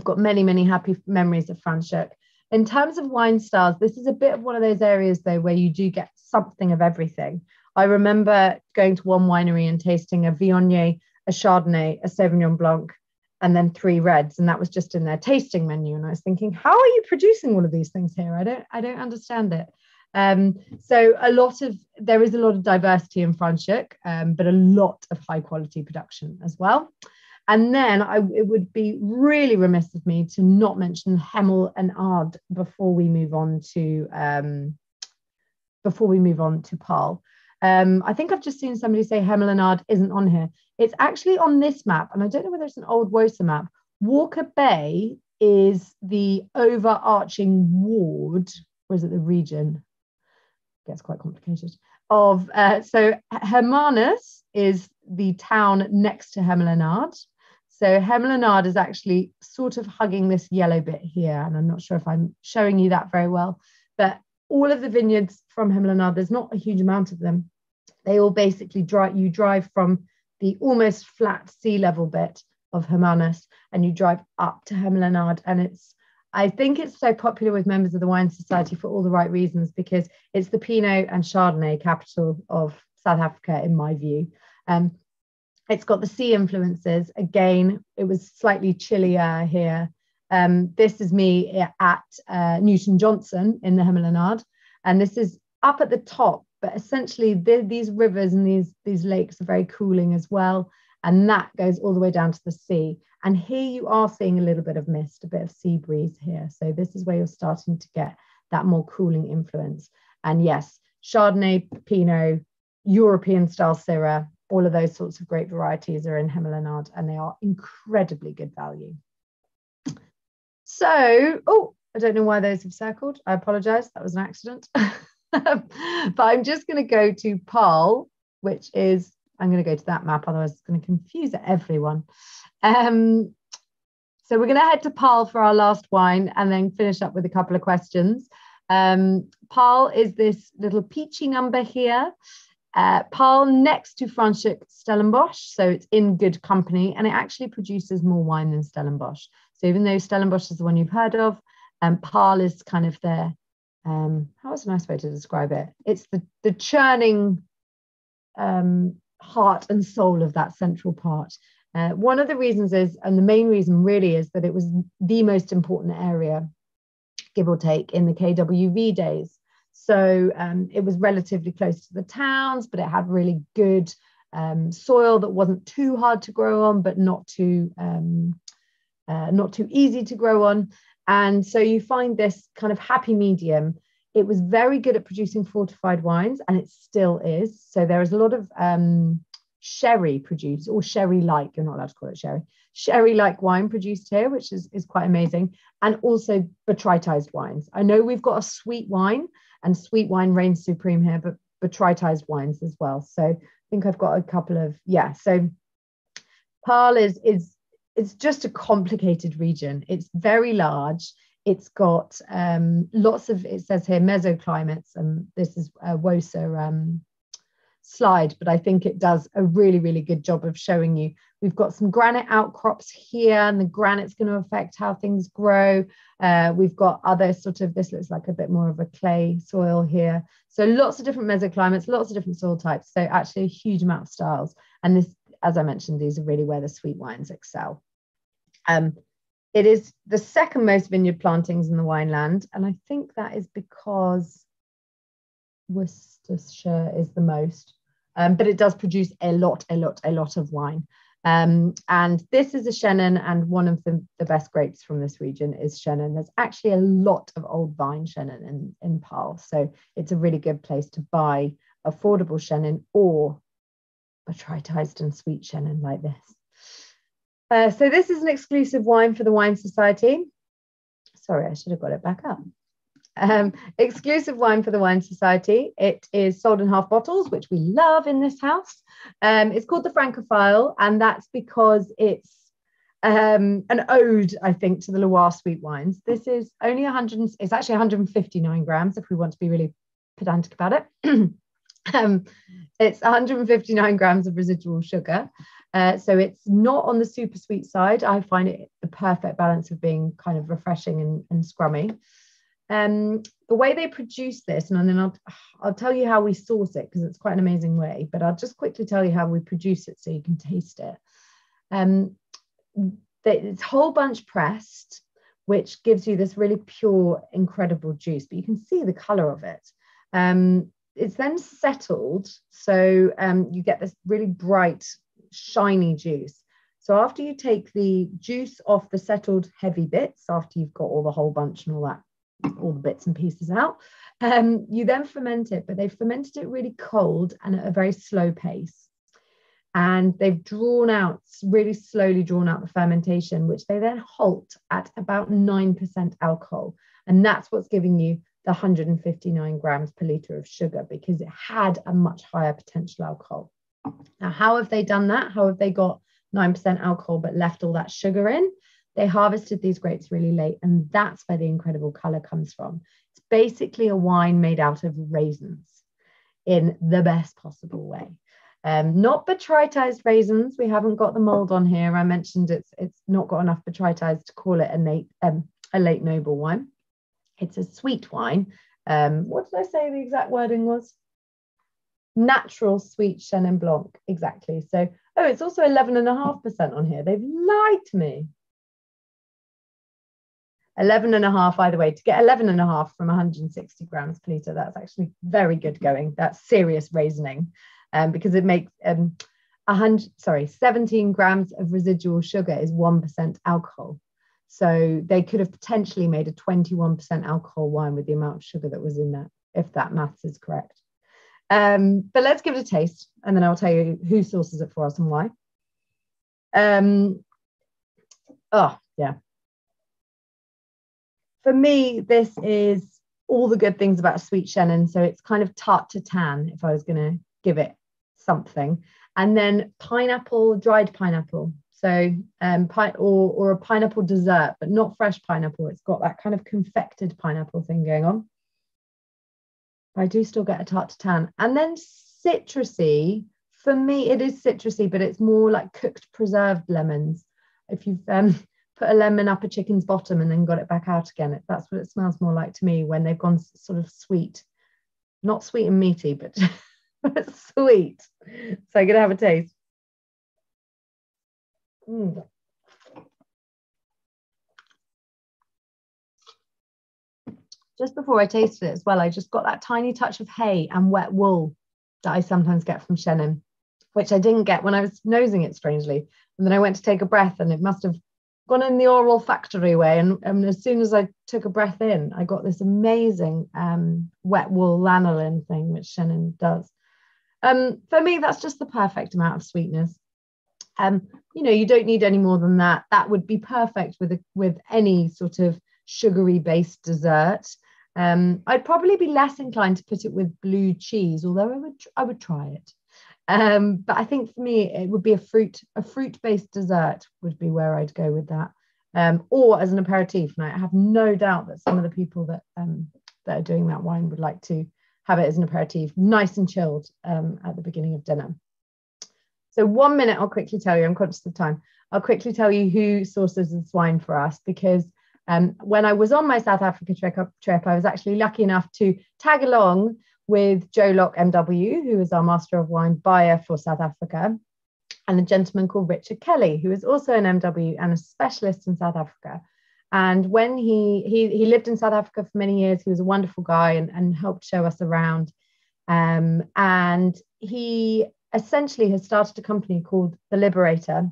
got many, many happy memories of Franschhoek. In terms of wine styles, this is a bit of one of those areas, though, where you do get something of everything. I remember going to one winery and tasting a Viognier, a Chardonnay, a Sauvignon Blanc, and then 3 reds, and that was just in their tasting menu. And I was thinking, how are you producing all of these things here? I don't understand it. So there is a lot of diversity in Franschhoek, but a lot of high quality production as well. And then it would be really remiss of me to not mention Hemel-en-Aarde before we move on to Paarl. I think I've just seen somebody say Hemel-en-Aarde isn't on here. It's actually on this map, and I don't know whether it's an old WOSA map. Walker Bay is the overarching ward, or is it the region? It gets quite complicated. So Hermanus is the town next to Hemel-en-Aarde. So Hemel-en-Aarde is actually sort of hugging this yellow bit here, and I'm not sure if I'm showing you that very well, but all of the vineyards from Hemel-en-Aarde, there's not a huge amount of them. They all basically drive from the almost flat sea level bit of Hermanus and you drive up to Hemel-en-Aarde. And I think it's so popular with members of the Wine Society for all the right reasons, because it's the Pinot and Chardonnay capital of South Africa, in my view. It's got the sea influences. Again, it was slightly chillier here. This is me at Newton Johnson in the Hemel-en-Aarde. And this is up at the top, but essentially these rivers and these lakes are very cooling as well. And that goes all the way down to the sea. And here you are seeing a little bit of mist, a bit of sea breeze here. So this is where you're starting to get that more cooling influence. And yes, Chardonnay, Pinot, European style Syrah, all of those sorts of great varieties are in Hemel-en-Aarde, and they are incredibly good value. So, I don't know why those have circled. I apologize. That was an accident. But I'm just going to go to Paarl, which is, I'm going to go to that map, otherwise it's going to confuse everyone. So we're going to head to Paarl for our last wine and then finish up with a couple of questions. Paarl is this little peachy number here. Paarl next to Franschhoek Stellenbosch, so it's in good company, and it actually produces more wine than Stellenbosch. So even though Stellenbosch is the one you've heard of, Paarl is kind of their, how is a nice way to describe it? It's the churning heart and soul of that central part. One of the reasons is, and the main reason really, is that it was the most important area, give or take, in the KWV days. So it was relatively close to the towns, but it had really good soil that wasn't too hard to grow on, but not too easy to grow on. And so you find this kind of happy medium. It was very good at producing fortified wines, and it still is. So there is a lot of sherry produced, or sherry-like, you're not allowed to call it sherry, sherry-like wine produced here, which is quite amazing. And also botrytized wines. I know we've got a sweet wine, and sweet wine reigns supreme here, but botrytized wines as well. So I think I've got a couple of, so Paarl is it's just a complicated region. It's very large. It's got lots of, it says here, mesoclimates, and this is a WOSA slide, but I think it does a really, really good job of showing you. We've got some granite outcrops here, and the granite's going to affect how things grow. We've got other sort of, this looks like a bit more of a clay soil here. So lots of different mesoclimates, lots of different soil types. So actually a huge amount of styles. And this, as I mentioned, these are really where the sweet wines excel. It is the second most vineyard plantings in the wineland, and I think that is because Worcestershire is the most, but it does produce a lot of wine. And this is a Chenin, and one of the best grapes from this region is Chenin. There's actually a lot of old vine Chenin in Paarl, so it's a really good place to buy affordable Chenin or botrytized and sweet Chenin like this. So this is an exclusive wine for the Wine Society. Sorry, I should have got it back up. Exclusive wine for the Wine Society. It is sold in half bottles, which we love in this house. It's called the Francophile, and that's because it's an ode, I think, to the Loire sweet wines. This is only it's actually 159 grams if we want to be really pedantic about it. It's 159 grams of residual sugar. So it's not on the super sweet side. I find it the perfect balance of being kind of refreshing and scrummy. The way they produce this, and then I'll tell you how we source it, because it's quite an amazing way, but I'll just quickly tell you how we produce it so you can taste it. It's whole bunch pressed, which gives you this really pure, incredible juice, but you can see the color of it. It's then settled, so you get this really bright, shiny juice. So after you take the juice off the settled heavy bits, after you've got all the whole bunch and all that, all the bits and pieces out, you then ferment it, but they've fermented it really cold and at a very slow pace. And they've really slowly drawn out the fermentation, which they then halt at about 9% alcohol. And that's what's giving you the 159 grams per litre of sugar, because it had a much higher potential alcohol. Now, how have they done that? How have they got 9% alcohol but left all that sugar in? They harvested these grapes really late, and that's where the incredible colour comes from. It's basically a wine made out of raisins in the best possible way. Not botrytized raisins. We haven't got the mould on here. I mentioned it's not got enough botrytized to call it a late noble wine. It's a sweet wine. What did I say the exact wording was? Natural sweet Chenin Blanc, exactly. So, it's also 11.5% on here. They've lied to me. 11.5, either way. To get 11.5 from 160 grams per litre, that's actually very good going. That's serious raisioning, because it makes 17 grams of residual sugar is 1% alcohol. So they could have potentially made a 21% alcohol wine with the amount of sugar that was in that, if that maths is correct. But let's give it a taste, and then I'll tell you who sources it for us and why. For me, this is all the good things about a sweet Chenin. So it's kind of tart to tan, if I was going to give it something. And then pineapple, dried pineapple. So or a pineapple dessert, but not fresh pineapple. It's got that kind of confected pineapple thing going on. I do still get a tart to tan. And then citrusy, for me, it is citrusy, but it's more like cooked preserved lemons. If you've put a lemon up a chicken's bottom and then got it back out again, that's what it smells more like to me, when they've gone sort of sweet. Not sweet and meaty, but sweet. So I'm going to have a taste. Just before I tasted it as well, I just got that tiny touch of hay and wet wool that I sometimes get from Chenin, which I didn't get when I was nosing it, strangely. And then I went to take a breath, and it must have gone in the oral factory way. And as soon as I took a breath in, I got this amazing wet wool lanolin thing, which Chenin does. For me, that's just the perfect amount of sweetness. You don't need any more than that. That would be perfect with any sort of sugary based dessert. I'd probably be less inclined to put it with blue cheese, although I would try it. But I think for me, it would be a fruit based dessert would be where I'd go with that. Or as an aperitif. And I have no doubt that some of the people that are doing that wine would like to have it as an aperitif, nice and chilled at the beginning of dinner. So 1 minute, I'll quickly tell you, I'm conscious of time. I'll quickly tell you who sources this wine for us, because when I was on my South Africa trip, I was actually lucky enough to tag along with Joe Locke MW, who is our Master of Wine buyer for South Africa, and a gentleman called Richard Kelly, who is also an MW and a specialist in South Africa. And when he lived in South Africa for many years, he was a wonderful guy and helped show us around. And he essentially has started a company called The Liberator,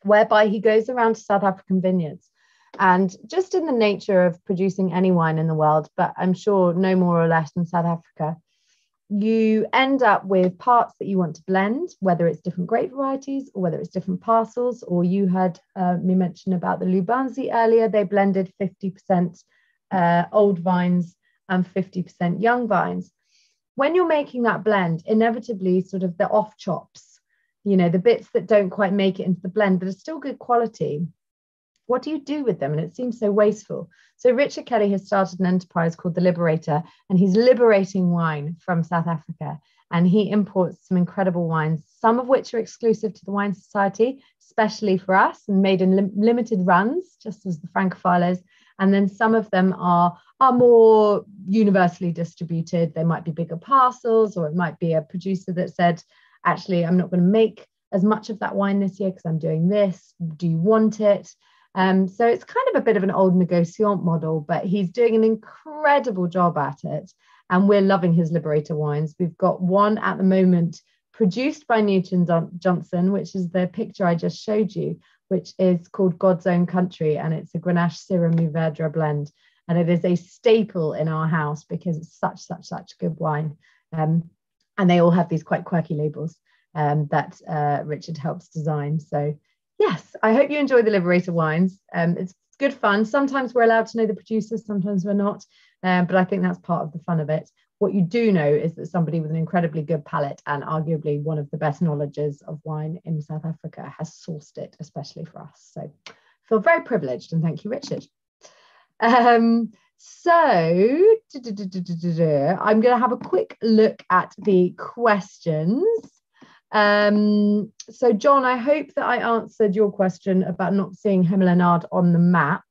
whereby he goes around to South African vineyards. And just in the nature of producing any wine in the world, but I'm sure no more or less in South Africa, you end up with parts that you want to blend, whether it's different grape varieties or whether it's different parcels. Or you heard me mention about the Lubanzi earlier. They blended 50% old vines and 50% young vines. When you're making that blend, inevitably sort of the off chops, the bits that don't quite make it into the blend but are still good quality, what do you do with them? And it seems so wasteful. So Richard Kelly has started an enterprise called The Liberator, and he's liberating wine from South Africa. And he imports some incredible wines, some of which are exclusive to the Wine Society, especially for us, and made in limited runs, just as the Francophile is. And then some of them are more universally distributed. They might be bigger parcels, or it might be a producer that said, actually, I'm not going to make as much of that wine this year because I'm doing this. Do you want it? So it's kind of a bit of an old negociant model, but he's doing an incredible job at it. And we're loving his Liberator wines. We've got one at the moment produced by Newton Johnson, which is the picture I just showed you, which is called God's Own Country. And it's a Grenache Syrah Mourvedre blend. And it is a staple in our house because it's such good wine. And they all have these quite quirky labels that Richard helps design. So yes, I hope you enjoy the Liberator wines. It's good fun. Sometimes we're allowed to know the producers, sometimes we're not. But I think that's part of the fun of it. What you do know is that somebody with an incredibly good palate and arguably one of the best knowledges of wine in South Africa has sourced it, especially for us. So I feel very privileged, and thank you, Richard. I'm going to have a quick look at the questions. So John, I hope that I answered your question about not seeing Hemel-en-Aarde on the map.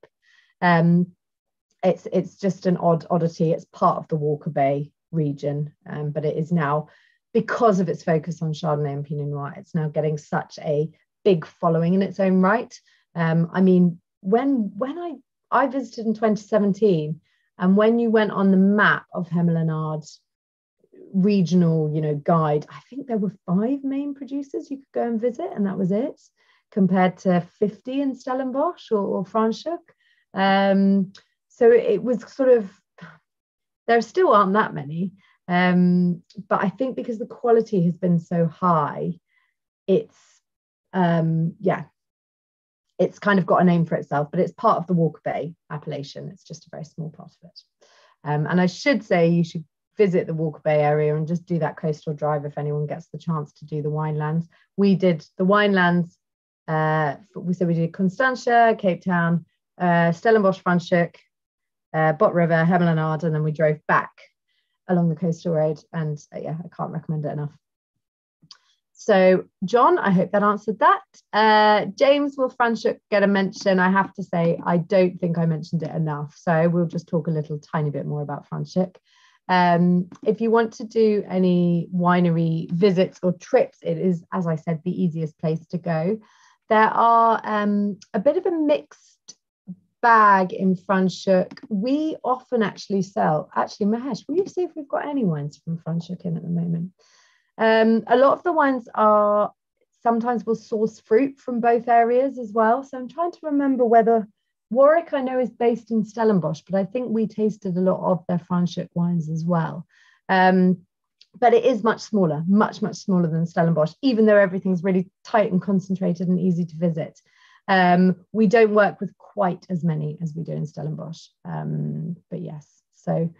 It's just an oddity. It's part of the Walker Bay region, but it is now, because of its focus on Chardonnay and Pinot Noir, it's now getting such a big following in its own right. I mean, when I visited in 2017, and when you went on the map of Hemel-en-Aarde regional, guide, I think there were 5 main producers you could go and visit, and that was it, compared to 50 in Stellenbosch or Franschhoek. So it was sort of, there still aren't that many, but I think because the quality has been so high, it's it's kind of got a name for itself, but it's part of the Walker Bay appellation. It's just a very small part of it. And I should say you should visit the Walker Bay area and just do that coastal drive if anyone gets the chance to do the winelands. We did the winelands, we did Constantia, Cape Town, Stellenbosch, Franschhoek, Bot River, Hemel-en-Aarde, and then we drove back along the coastal road. And I can't recommend it enough. So John, I hope that answered that. James, will Franschhoek get a mention? I have to say, I don't think I mentioned it enough. So we'll just talk a little tiny bit more about Franschhoek. If you want to do any winery visits or trips, it is, as I said, the easiest place to go. There are a bit of a mixed bag in Franschhoek. We often actually sell, Mahesh, will you see if we've got any wines from Franschhoek in at the moment? A lot of the wines are, sometimes we'll source fruit from both areas as well. So I'm trying to remember whether Warwick, I know, is based in Stellenbosch, but I think we tasted a lot of their Franschhoek wines as well. but it is much smaller, much smaller than Stellenbosch, even though everything's really tight and concentrated and easy to visit. We don't work with quite as many as we do in Stellenbosch, but yes. So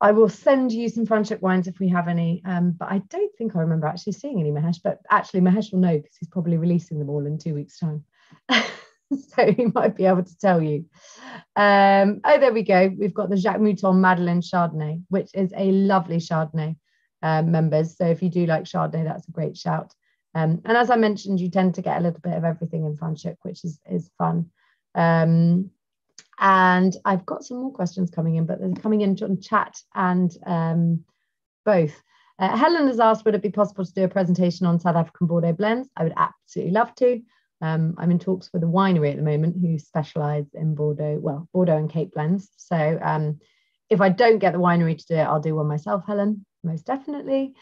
I will send you some Franschhoek wines if we have any, but I don't think I remember actually seeing any, Mahesh, but actually Mahesh will know because he's probably releasing them all in 2 weeks' time. So he might be able to tell you. Oh, there we go. We've got the Jacques Mouton Madeleine Chardonnay, which is a lovely Chardonnay, members. So if you do like Chardonnay, that's a great shout. And as I mentioned, you tend to get a little bit of everything in Franschhoek, which is fun. And I've got some more questions coming in, but they're coming in on chat and both. Helen has asked, would it be possible to do a presentation on South African Bordeaux blends? I would absolutely love to. I'm in talks with a winery at the moment who specialise in Bordeaux, well, Bordeaux and Cape blends. So if I don't get the winery to do it, I'll do one myself, Helen, most definitely.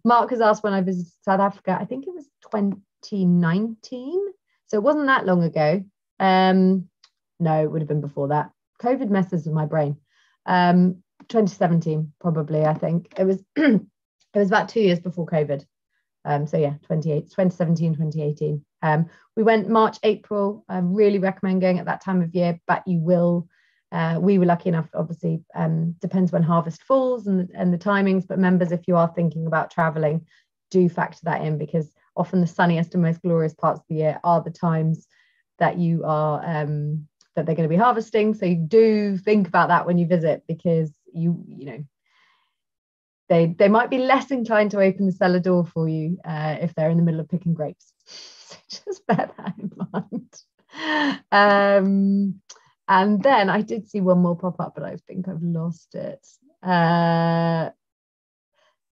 Mark has asked when I visited South Africa, I think it was 2019. So it wasn't that long ago. No, it would have been before that. COVID messes with my brain. 2017, probably, I think. It was it was about 2 years before COVID. So yeah, 2017, 2018. We went March, April. I really recommend going at that time of year, but you will, we were lucky enough, obviously, depends when harvest falls and the timings, but members, if you are thinking about traveling, do factor that in, because often the sunniest and most glorious parts of the year are the times that you are, that they're going to be harvesting. So you do think about that when you visit, because you know, they might be less inclined to open the cellar door for you if they're in the middle of picking grapes. So just bear that in mind. And then I did see one more pop up, but I think I've lost it.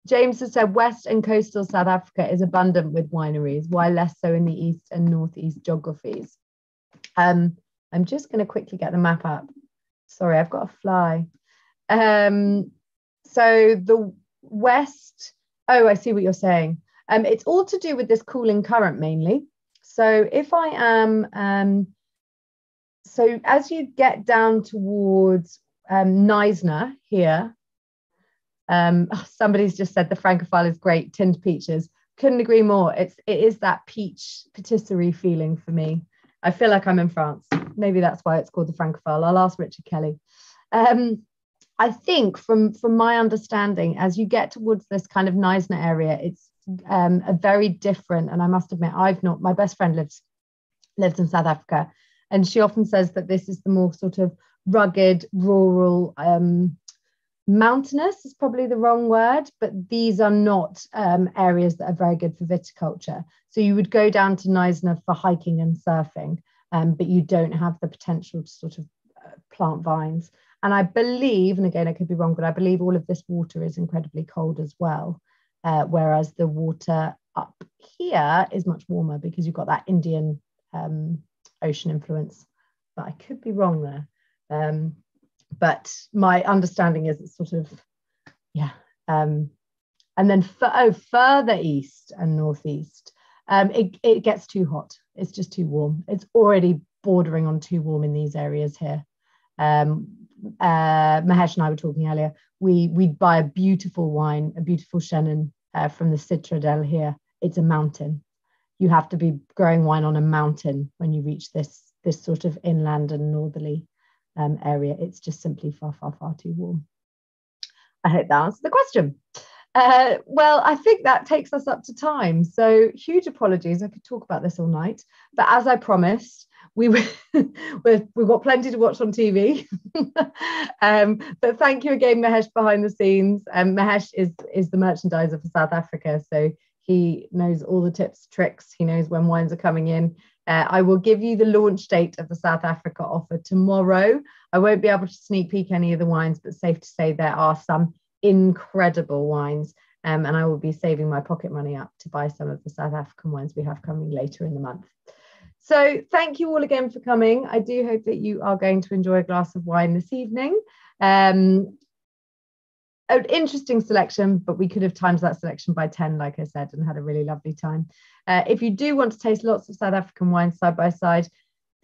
James has said West and coastal South Africa is abundant with wineries. Why less so in the east and northeast geographies? I'm just going to quickly get the map up. Sorry, I've got a fly. So the west, oh, I see what you're saying. It's all to do with this cooling current mainly. So if I am, so as you get down towards Neisner here, somebody's just said the Francophile is great, tinned peaches. Couldn't agree more. It is that peach patisserie feeling for me. I feel like I'm in France. Maybe that's why it's called the Francophile. I'll ask Richard Kelly. I think from my understanding, as you get towards this kind of Neisner area, it's a very different, and I must admit, my best friend lives in South Africa, and she often says that this is the more sort of rugged, rural, mountainous is probably the wrong word, but these are not areas that are very good for viticulture. So you would go down to Neisner for hiking and surfing, but you don't have the potential to sort of plant vines. And I believe, and again, I could be wrong, but I believe all of this water is incredibly cold as well, whereas the water up here is much warmer because you've got that Indian Ocean influence. But I could be wrong there. But my understanding is it's sort of, yeah. And then further east and northeast, it gets too hot. It's just too warm. It's already bordering on too warm in these areas here. Mahesh and I were talking earlier, we'd buy a beautiful wine, a beautiful Chenin from the Citradel here. It's a mountain. You have to be growing wine on a mountain when you reach this sort of inland and northerly area. It's just simply far too warm. I hope that answers the question. Well, I think that takes us up to time. So huge apologies. I could talk about this all night, but as I promised, we've got plenty to watch on TV. But thank you again, Mahesh, behind the scenes. Mahesh is the merchandiser for South Africa, so he knows all the tips, tricks. He knows when wines are coming in. I will give you the launch date of the South Africa offer tomorrow. I won't be able to sneak peek any of the wines, but safe to say there are some incredible wines, and I will be saving my pocket money up to buy some of the South African wines we have coming later in the month. So thank you all again for coming. I do hope that you are going to enjoy a glass of wine this evening. An interesting selection, but we could have timed that selection by 10, like I said, and had a really lovely time. If you do want to taste lots of South African wines side by side,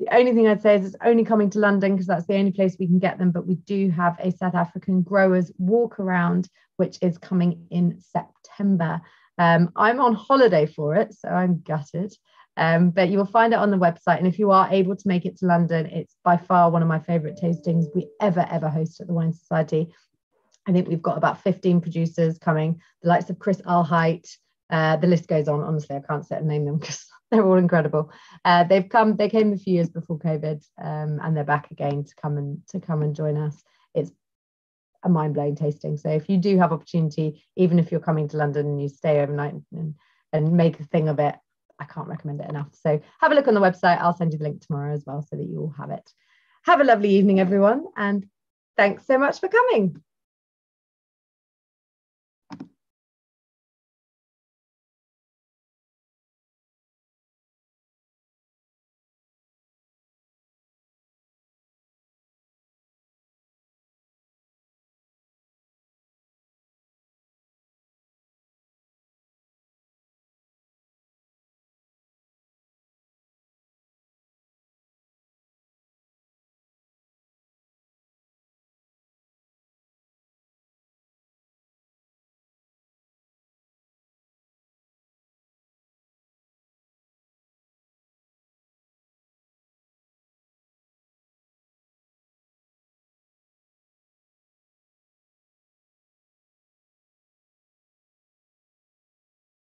The only thing I'd say is it's only coming to London because that's the only place we can get them. But we do have a South African growers walk around, which is coming in September. I'm on holiday for it, so I'm gutted. But you will find it on the website. And if you are able to make it to London, it's by far one of my favourite tastings we ever host at the Wine Society. I think we've got about 15 producers coming, the likes of Chris Alheit. The list goes on. Honestly, I can't sit and name them because they're all incredible. They came a few years before COVID, and they're back again to come and join us. It's a mind-blowing tasting. So if you do have opportunity, even if you're coming to London and you stay overnight and make a thing of it, I can't recommend it enough. So have a look on the website. I'll send you the link tomorrow as well so that you all have it. Have a lovely evening, everyone, and thanks so much for coming.